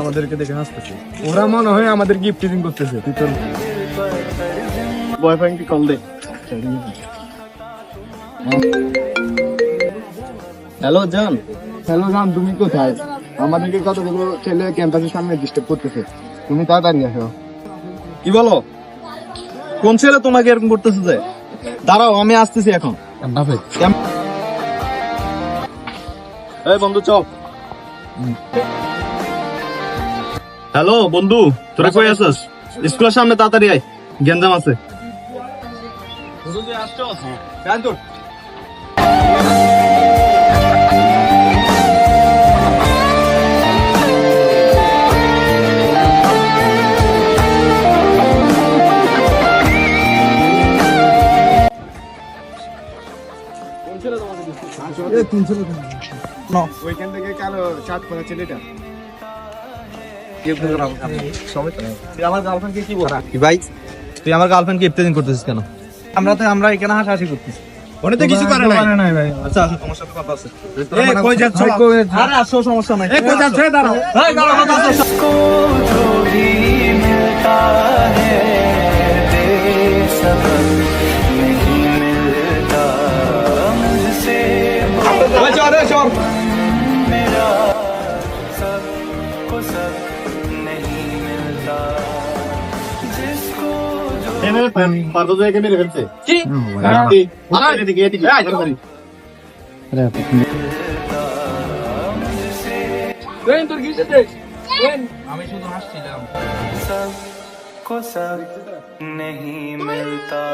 আমাদেরকে দেখে হাসতেছে, ওরা মনে হয় আমাদের গিফট টিচিং করতেছে। তুই তোর বয়ফ্রেন্ডকে কল দে। হ্যালো জান। হ্যালো জান, তুমি কোথায়? আমাদেরকে কতগুলো ছেলে ক্যাম্পাসের সামনে ডিস্টার্ব করতেছে, তুমি তাড়াতাড়ি আসো। কি বলো? কোন ছেলে তোমাকে এরকম করতেছে? যে দাঁড়াও, আমি আসতেছি এখন। এই বন্ধু চল। হ্যালো বন্ধু, তোরা কই আছিস? স্কুলের সামনে তাড়াতাড়ি আয়, গেঞ্জাম আছে। ওইখান থেকে কালো শার্ট পরা ছেলেটা। আমার গার্লফ্রেন্ডকে কি বল কি ভাই? তুই আমার গার্লফ্রেন্ডকে ইফতেজিং করতেছিস কেন? আমরা এখানে হাসাহাসি করতেছি। ওনে তো কিছু করে নাই ভাই। আচ্ছা আচ্ছা, তোমার সাথে কথা আছে। কই যাচ্ছ? আরে আসো, সমস্যা নাই। কই যাচ্ছ? দাঁড়াও। এই দাঁড়াও, কথা আছে। को जो भी मिलता है दे सबक नहीं मिलता मुझसे ওই চল রে, চল। मेरा सबको सब नहीं मिलता जिसको जो এনে পারদো জায়গা মেরে ফেলছে। কি? এদিকে এদিকে তাড়াতাড়ি। আমি শুধু হাসছিলাম। सबको सब नहीं मिलता